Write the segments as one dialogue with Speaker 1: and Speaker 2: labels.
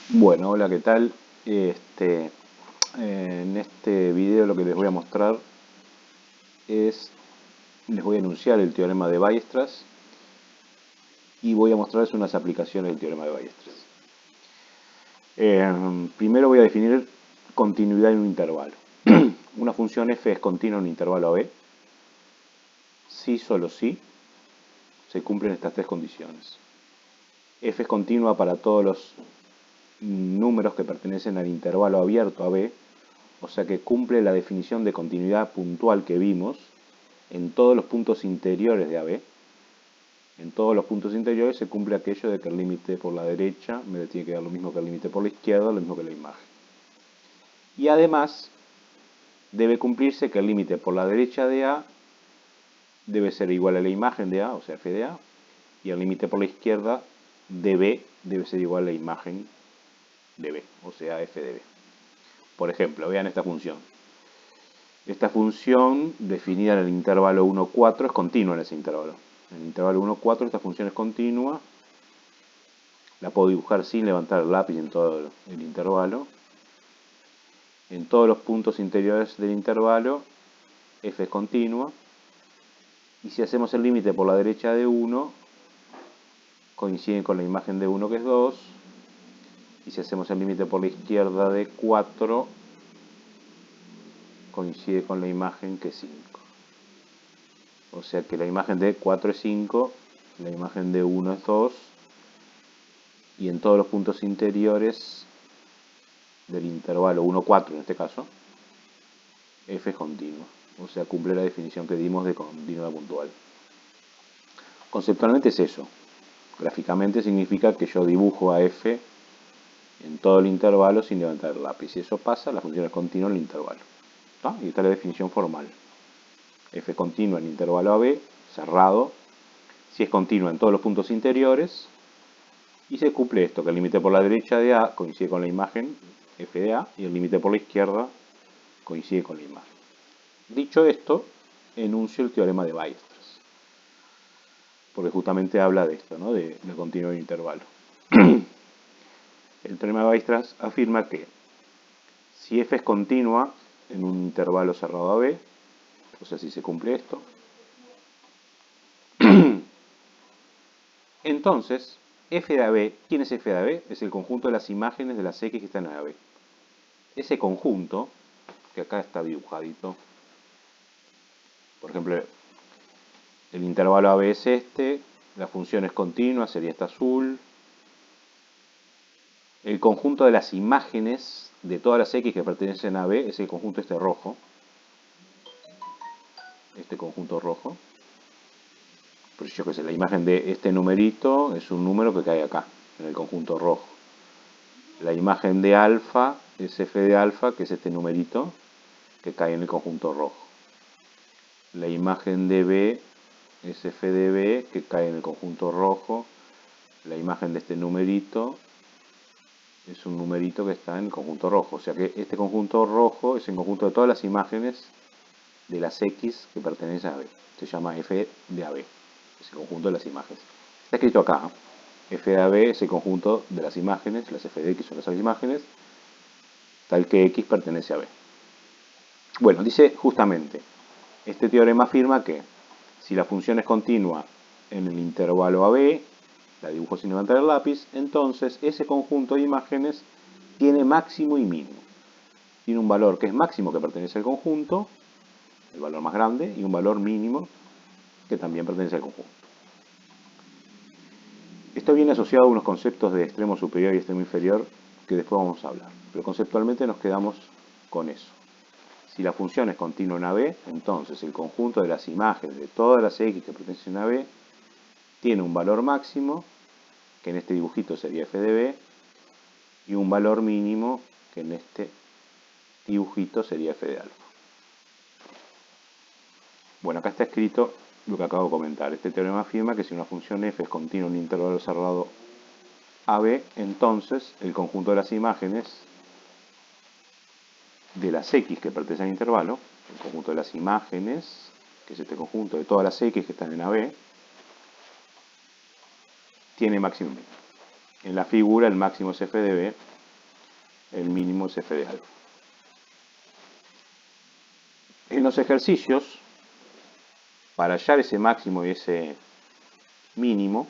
Speaker 1: Bueno, hola, ¿qué tal? En este video lo que les voy a mostrar les voy a enunciar el teorema de Weierstrass y voy a mostrarles unas aplicaciones del teorema de Weierstrass. Primero voy a definir continuidad en un intervalo. Una función f es continua en un intervalo AB si, solo si, se cumplen estas tres condiciones. F es continua para todos los números que pertenecen al intervalo abierto AB, o sea que cumple la definición de continuidad puntual que vimos en todos los puntos interiores de AB. En todos los puntos interiores se cumple aquello de que el límite por la derecha me tiene que dar lo mismo que el límite por la izquierda, lo mismo que la imagen. Y además debe cumplirse que el límite por la derecha de A debe ser igual a la imagen de A, o sea, f de A, y el límite por la izquierda de B debe ser igual a la imagen de B, o sea, f de B. Por ejemplo, vean esta función. Esta función, definida en el intervalo 1, 4, es continua en ese intervalo. En el intervalo 1, 4 esta función es continua. La puedo dibujar sin levantar el lápiz en todo el intervalo. En todos los puntos interiores del intervalo, f es continua. Y si hacemos el límite por la derecha de 1, coincide con la imagen de 1, que es 2. Y si hacemos el límite por la izquierda de 4, coincide con la imagen que es 5. O sea que la imagen de 4 es 5, la imagen de 1 es 2, y en todos los puntos interiores del intervalo 1, 4 en este caso, f es continua. O sea, cumple la definición que dimos de continuidad puntual. Conceptualmente es eso. Gráficamente significa que yo dibujo a f en todo el intervalo sin levantar el lápiz. Si eso pasa, la función es continua en el intervalo. ¿Está? Y esta es la definición formal. F es continua en el intervalo AB, cerrado, si es continua en todos los puntos interiores, y se cumple esto, que el límite por la derecha de A coincide con la imagen f de A, y el límite por la izquierda coincide con la imagen. Dicho esto, enuncio el teorema de Weierstrass, porque justamente habla de esto, ¿no? de continuidad de intervalo. El teorema de Weierstrass afirma que si f es continua en un intervalo cerrado AB, o sea, si se cumple esto, entonces f de AB, ¿quién es f de AB? Es el conjunto de las imágenes de las x que están en AB. Ese conjunto, que acá está dibujadito, por ejemplo, el intervalo AB es este, la función es continua, sería esta azul. El conjunto de las imágenes de todas las x que pertenecen a AB es el conjunto este rojo. Este conjunto rojo. Pues yo qué sé, la imagen de este numerito es un número que cae acá, en el conjunto rojo. La imagen de alfa es f de alfa, que es este numerito que cae en el conjunto rojo. La imagen de B es f de B, que cae en el conjunto rojo. La imagen de este numerito es un numerito que está en el conjunto rojo. O sea que este conjunto rojo es el conjunto de todas las imágenes de las X que pertenecen a B. Se llama f de AB, es el conjunto de las imágenes. Está escrito acá. F de AB es el conjunto de las imágenes, las f de X son las imágenes, tal que X pertenece a B. Bueno, dice justamente, este teorema afirma que si la función es continua en el intervalo AB, la dibujo sin levantar el lápiz, entonces ese conjunto de imágenes tiene máximo y mínimo. Tiene un valor que es máximo, que pertenece al conjunto, el valor más grande, y un valor mínimo que también pertenece al conjunto. Esto viene asociado a unos conceptos de extremo superior y extremo inferior que después vamos a hablar, pero conceptualmente nos quedamos con eso. Si la función es continua en AB, entonces el conjunto de las imágenes de todas las X que pertenecen a B tiene un valor máximo, que en este dibujito sería f de B, y un valor mínimo, que en este dibujito sería f de alfa. Bueno, acá está escrito lo que acabo de comentar. Este teorema afirma que si una función f es continua en un intervalo cerrado AB, entonces el conjunto de las imágenes de las X que pertenecen al intervalo, el conjunto de las imágenes, que es este conjunto de todas las X que están en AB, tiene máximo y mínimo. En la figura el máximo es f de B el mínimo es f de alfa. En los ejercicios, para hallar ese máximo y ese mínimo,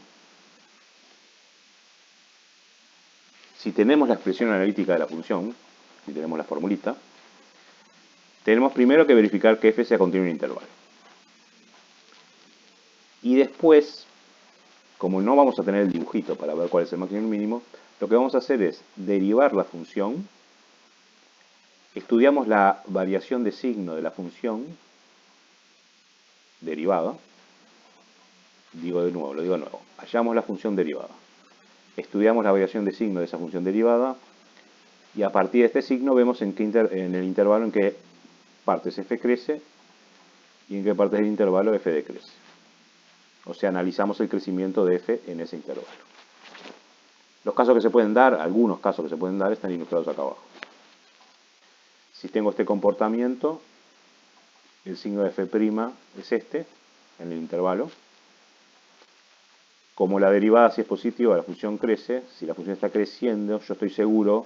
Speaker 1: si tenemos la expresión analítica de la función, si tenemos la formulita, tenemos primero que verificar que f sea continuo en intervalo. Y después, como no vamos a tener el dibujito para ver cuál es el máximo y el mínimo, lo que vamos a hacer es derivar la función, estudiamos la variación de signo de la función derivada, lo digo de nuevo, hallamos la función derivada, estudiamos la variación de signo de esa función derivada, y a partir de este signo vemos en el intervalo en qué partes f crece y en qué partes del intervalo f decrece. O sea, analizamos el crecimiento de f en ese intervalo. Los casos que se pueden dar, algunos casos que se pueden dar, están ilustrados acá abajo. Si tengo este comportamiento, el signo de f' es este, en el intervalo. Como la derivada, si es positiva, la función crece. Si la función está creciendo, yo estoy seguro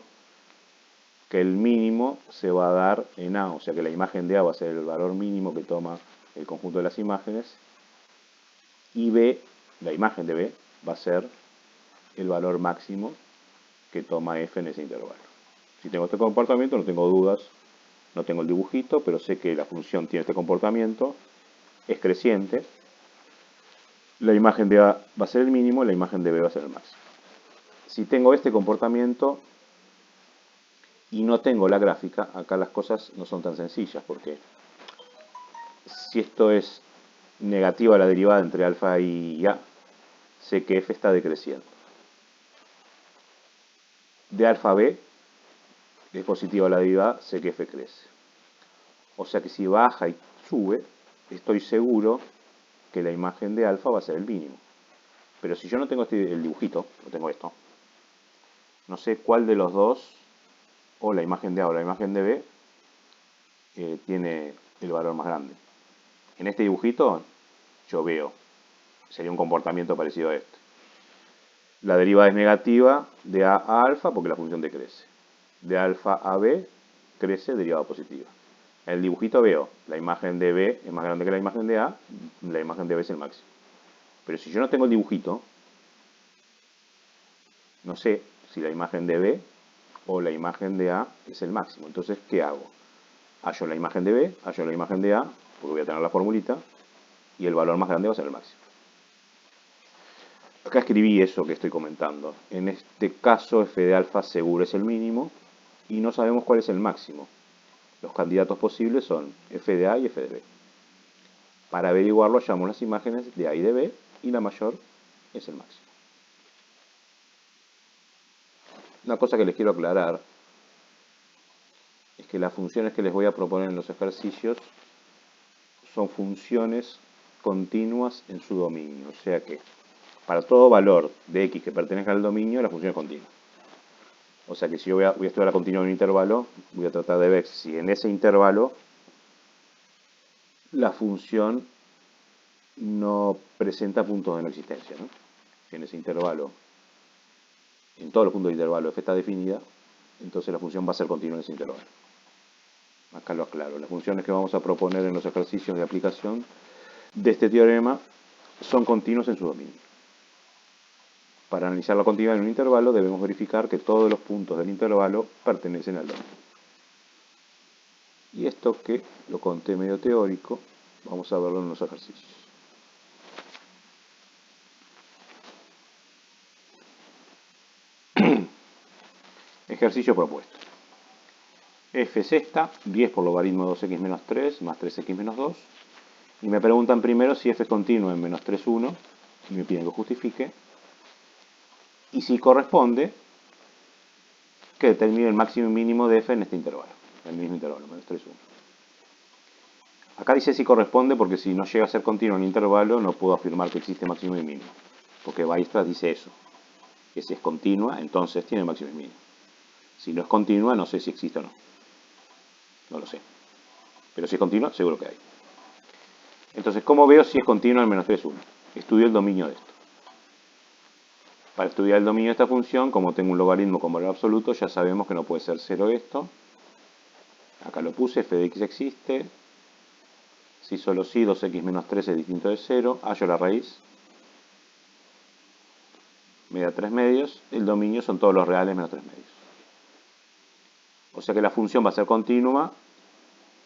Speaker 1: que el mínimo se va a dar en A. O sea que la imagen de A va a ser el valor mínimo que toma el conjunto de las imágenes. Y B, la imagen de B, va a ser el valor máximo que toma f en ese intervalo. Si tengo este comportamiento, no tengo dudas, no tengo el dibujito, pero sé que la función tiene este comportamiento, es creciente. La imagen de A va a ser el mínimo, la imagen de B va a ser el máximo. Si tengo este comportamiento y no tengo la gráfica, acá las cosas no son tan sencillas, porque si esto es negativa la derivada entre alfa y A, sé que f está decreciendo. De alfa a b es positiva la derivada, sé que f crece. O sea que si baja y sube, estoy seguro que la imagen de alfa va a ser el mínimo. Pero si yo no tengo el dibujito, no tengo esto, no sé cuál de los dos, o la imagen de A o la imagen de B, tiene el valor más grande. En este dibujito yo veo, sería un comportamiento parecido a este. La derivada es negativa de A a alfa porque la función decrece. De alfa a B crece derivada positiva. En el dibujito veo, la imagen de B es más grande que la imagen de A, la imagen de B es el máximo. Pero si yo no tengo el dibujito, no sé si la imagen de B o la imagen de A es el máximo. Entonces, ¿qué hago? Hallo la imagen de B, hallo la imagen de A, porque voy a tener la formulita, y el valor más grande va a ser el máximo. Acá escribí eso que estoy comentando. En este caso, f de alfa seguro es el mínimo, y no sabemos cuál es el máximo. Los candidatos posibles son f de A y f de B. Para averiguarlo, hallamos las imágenes de A y de B, y la mayor es el máximo. Una cosa que les quiero aclarar es que las funciones que les voy a proponer en los ejercicios son funciones continuas en su dominio. O sea que para todo valor de x que pertenezca al dominio, la función es continua. O sea que si yo voy a estudiar la continua en un intervalo, voy a tratar de ver si en ese intervalo la función no presenta puntos de no existencia, ¿no? Si en ese intervalo, en todos los puntos de intervalo f está definida, entonces la función va a ser continua en ese intervalo. Acá lo aclaro. Las funciones que vamos a proponer en los ejercicios de aplicación de este teorema son continuos en su dominio. Para analizar la continuidad en un intervalo debemos verificar que todos los puntos del intervalo pertenecen al dominio. Y esto que lo conté medio teórico, vamos a verlo en los ejercicios. Ejercicio propuesto. F es esta, 10 por logaritmo de 2x menos 3 más 3x menos 2. Y me preguntan primero si f es continuo en menos 3, 1, y me piden que justifique. Y si corresponde, que determine el máximo y mínimo de f en este intervalo, en el mismo intervalo, menos 3, 1. Acá dice si corresponde porque si no llega a ser continuo en intervalo no puedo afirmar que existe máximo y mínimo. Porque Weierstrass dice eso, que si es continua, entonces tiene máximo y mínimo. Si no es continua, no sé si existe o no. No lo sé. Pero si es continua, seguro que hay. Entonces, ¿cómo veo si es continua en menos 3, 1? Estudio el dominio de esto. Para estudiar el dominio de esta función, como tengo un logaritmo con valor absoluto, ya sabemos que no puede ser 0 esto. Acá lo puse, f de x existe. Si solo si 2x menos 3 es distinto de 0, hallo la raíz. Me da 3 medios. El dominio son todos los reales menos 3 medios. O sea que la función va a ser continua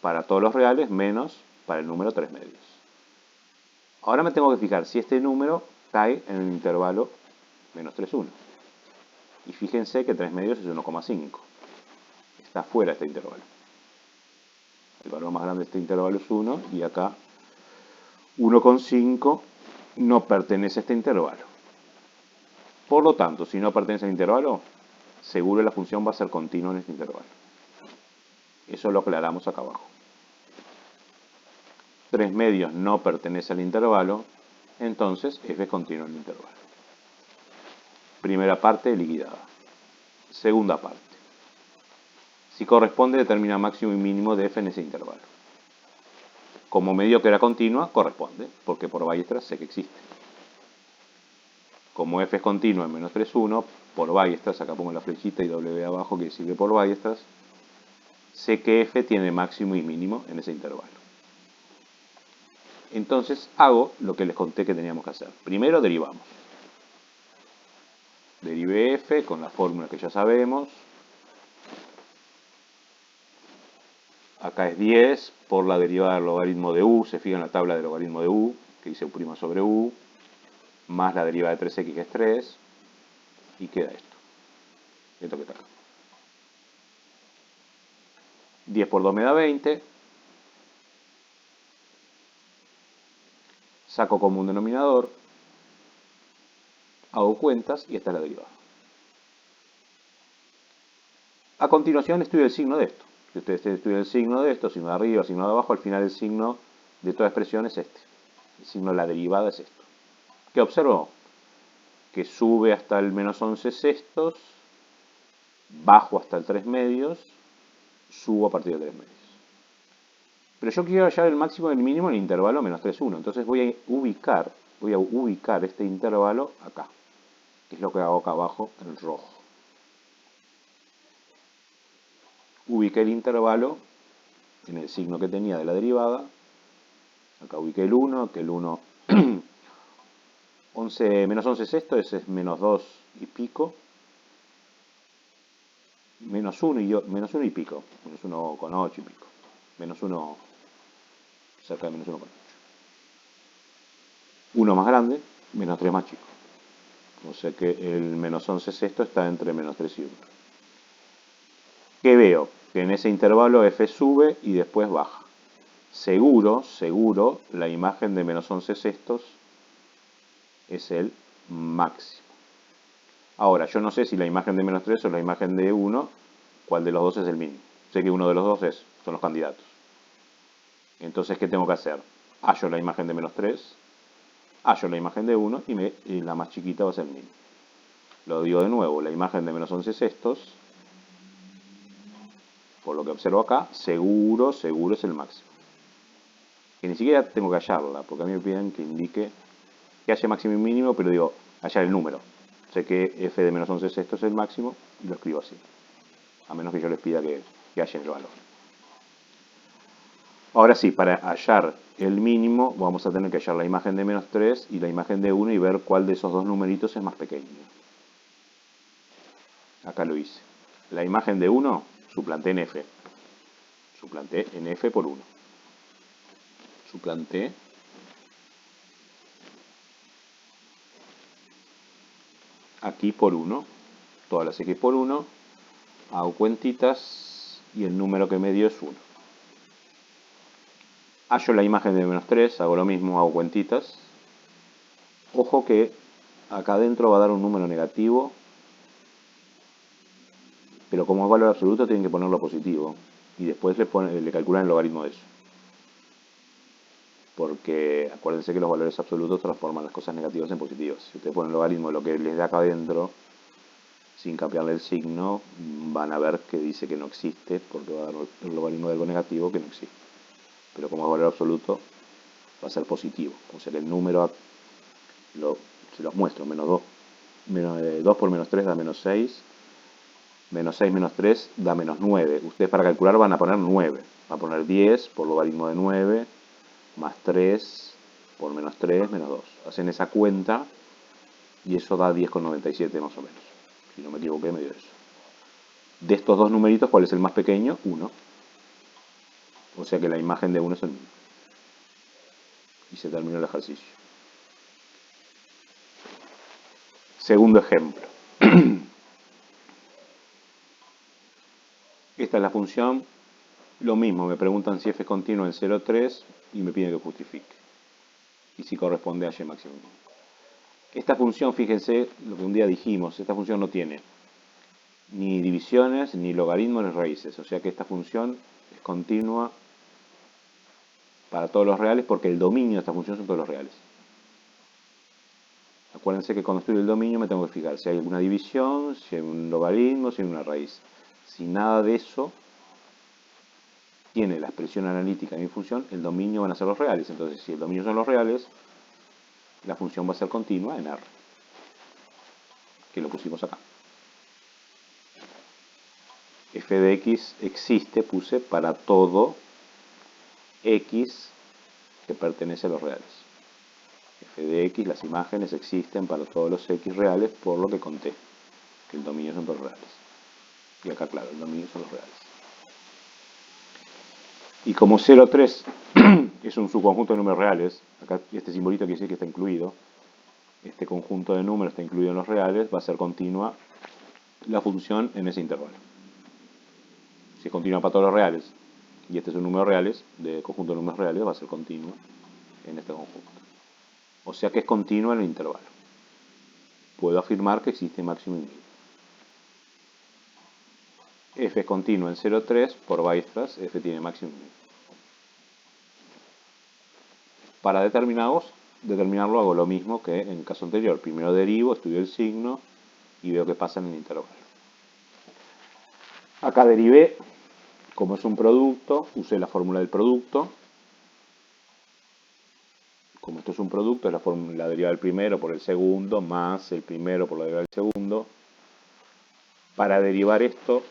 Speaker 1: para todos los reales menos para el número 3 medios. Ahora me tengo que fijar si este número cae en el intervalo menos 3, 1. Y fíjense que 3 medios es 1,5. Está fuera de este intervalo. El valor más grande de este intervalo es 1 y acá 1,5 no pertenece a este intervalo. Por lo tanto, si no pertenece al intervalo, seguro la función va a ser continua en este intervalo. Eso lo aclaramos acá abajo. 3 medios no pertenece al intervalo, entonces f es continuo en el intervalo. Primera parte liquidada. Segunda parte. Si corresponde, determina máximo y mínimo de f en ese intervalo. Como medio que era continua, corresponde, porque por Weierstrass sé que existe. Como f es continua en menos 3, 1, por Weierstrass, acá pongo la flechita y w abajo que sirve por Weierstrass, sé que f tiene máximo y mínimo en ese intervalo. Entonces hago lo que les conté que teníamos que hacer. Primero derivamos. Derive f con la fórmula que ya sabemos. Acá es 10 por la derivada del logaritmo de u. Se fija en la tabla del logaritmo de u, que dice u' sobre u, más la derivada de 3x, que es 3, y queda esto. Esto que está acá. 10 por 2 me da 20. Saco como un denominador. Hago cuentas y esta es la derivada. A continuación estudio el signo de esto. Si ustedes estudian el signo de esto, signo de arriba, signo de abajo, al final el signo de toda expresión es este. El signo de la derivada es esto. ¿Qué observo? Que sube hasta el menos 11 sextos, bajo hasta el 3 medios, subo a partir de 3 medios. Pero yo quiero hallar el máximo y el mínimo en el intervalo menos 3, 1. Entonces voy a ubicar este intervalo acá, que es lo que hago acá abajo en rojo. Ubiqué el intervalo en el signo que tenía de la derivada. Acá ubiqué el 1, que el 1, menos 11 sextos es menos 2 y pico. Menos 1 y pico. Menos 1,8 y pico. Menos 1, cerca de menos 1,8. 1 más grande, menos 3 más chico. O sea que el menos 11 sexto está entre menos 3 y 1. ¿Qué veo? Que en ese intervalo f sube y después baja. Seguro, la imagen de menos 11 sextos es el máximo. Ahora, yo no sé si la imagen de menos 3 o la imagen de 1, cuál de los dos es el mínimo. Sé que uno de los dos son los candidatos. Entonces, ¿qué tengo que hacer? Hallo la imagen de menos 3, hallo la imagen de 1 y la más chiquita va a ser el mínimo. Lo digo de nuevo, la imagen de menos 11 sextos, por lo que observo acá, seguro es el máximo. Que ni siquiera tengo que hallarla, porque a mí me piden que indique que haya máximo y mínimo, pero digo, hallar el número. Sé que f de menos 11 sextos es el máximo y lo escribo así. A menos que yo les pida que hallen el valor. Ahora sí, para hallar el mínimo vamos a tener que hallar la imagen de menos 3 y la imagen de 1 y ver cuál de esos dos numeritos es más pequeño. Acá lo hice. La imagen de 1 suplanté en f. Suplanté en f por 1. Suplanté aquí por 1. Todas las x por 1. Hago cuentitas y el número que me dio es 1. Hallo la imagen de menos 3, hago lo mismo, hago cuentitas. Ojo que acá adentro va a dar un número negativo, pero como es valor absoluto tienen que ponerlo positivo y después le calculan el logaritmo de eso. Porque acuérdense que los valores absolutos transforman las cosas negativas en positivas. Si ustedes ponen el logaritmo de lo que les da acá adentro, sin cambiarle el signo, van a ver que dice que no existe, porque va a dar el logaritmo de algo negativo que no existe. Pero como es valor absoluto, va a ser positivo. O sea que el número, se los muestro, menos 2. 2 por menos 3 da menos 6. Menos 6 menos 3 da menos 9. Ustedes para calcular van a poner 9. Van a poner 10 por logaritmo de 9 más 3 por menos 3 menos 2. Hacen esa cuenta y eso da 10,97 más o menos. Si no me equivoqué, me dio eso. De estos dos numeritos, ¿cuál es el más pequeño? 1. O sea que la imagen de 1 es el mismo. Y se terminó el ejercicio. Segundo ejemplo. Esta es la función. Lo mismo, me preguntan si f es continuo en 0,3 y me piden que justifique. Y si corresponde a y máximo. Esta función, fíjense lo que un día dijimos, esta función no tiene ni divisiones, ni logaritmos, ni raíces. O sea que esta función es continua para todos los reales porque el dominio de esta función son todos los reales. Acuérdense que cuando estudio el dominio me tengo que fijar si hay alguna división, si hay un logaritmo, si hay una raíz. Si nada de eso tiene la expresión analítica de mi función, el dominio van a ser los reales. Entonces, si el dominio son los reales, la función va a ser continua en R, que lo pusimos acá. F de x existe, puse, para todo x que pertenece a los reales. F de x, las imágenes existen para todos los x reales, por lo que conté, que el dominio son todos reales. Y acá, claro, el dominio son los reales. Y como 0,3 es un subconjunto de números reales, acá este simbolito quiere decir que está incluido, este conjunto de números está incluido en los reales, va a ser continua la función en ese intervalo. Si es continua para todos los reales, y este es un número reales, de conjunto de números reales, va a ser continua en este conjunto. O sea que es continua en el intervalo. Puedo afirmar que existe máximo y mínimo. F es continua en 0,3 por Weierstrass, F tiene máximo y mínimo. Para determinarlo hago lo mismo que en el caso anterior. Primero derivo, estudio el signo y veo qué pasa en el intervalo. Acá derivé, como es un producto, usé la fórmula del producto. Como esto es un producto, es la derivada del primero por el segundo, más el primero por la derivada del segundo. Para derivar esto,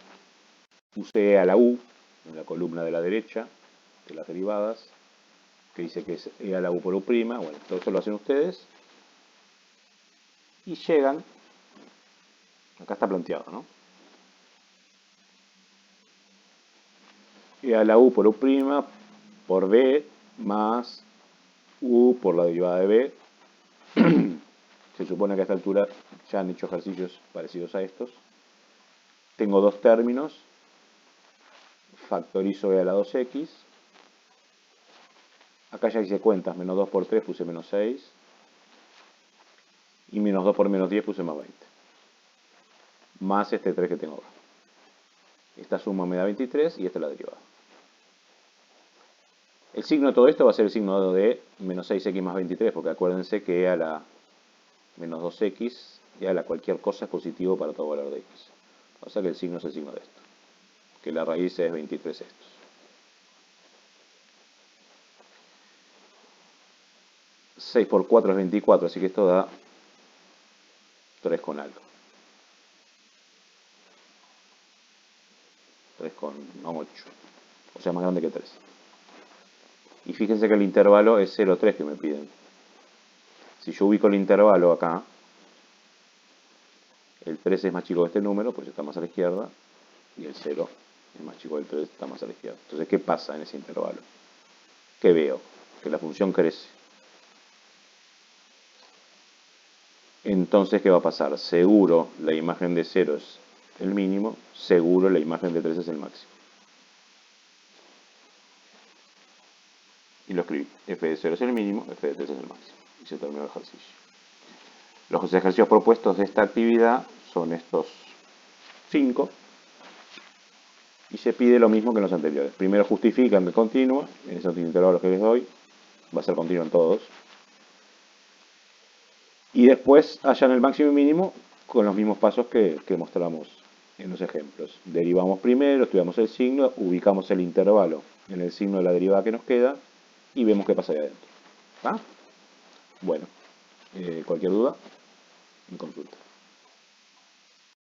Speaker 1: usé a la U, en la columna de la derecha, de las derivadas, que dice que es E a la U por U'. Bueno, todo eso lo hacen ustedes. Y llegan, acá está planteado, ¿no? E a la U por U' por B más U por la derivada de B. Se supone que a esta altura ya han hecho ejercicios parecidos a estos. Tengo dos términos. Factorizo E a la 2x. Acá ya hice cuentas. Menos 2 por 3 puse menos 6. Y menos 2 por menos 10 puse más 20. Más este 3 que tengo acá. Esta suma me da 23 y esta es la derivada. El signo de todo esto va a ser el signo de menos 6x más 23, porque acuérdense que E a la menos 2x, E a la cualquier cosa es positivo para todo valor de x. O sea que el signo es el signo de esto, que la raíz es 23 estos. $6 por 4 es 24, así que esto da 3 con algo. 3,8. O sea, más grande que 3. Y fíjense que el intervalo es 0,3 que me piden. Si yo ubico el intervalo acá, el 3 es más chico que este número, pues está más a la izquierda, y el 0 es más chico del 3, está más a la izquierda. Entonces, ¿qué pasa en ese intervalo? ¿Qué veo? Que la función crece. Entonces, ¿qué va a pasar? Seguro la imagen de 0 es el mínimo, seguro la imagen de 3 es el máximo. Y lo escribí. F de 0 es el mínimo, F de 3 es el máximo. Y se terminó el ejercicio. Los ejercicios propuestos de esta actividad son estos 5. Y se pide lo mismo que en los anteriores. Primero justifican de continua, en esos intervalos que les doy. Va a ser continuo en todos. Y después hallan el máximo y mínimo con los mismos pasos que mostramos en los ejemplos. Derivamos primero, estudiamos el signo, ubicamos el intervalo en el signo de la derivada que nos queda y vemos qué pasa ahí adentro. ¿Ah? Bueno, cualquier duda, en consulta.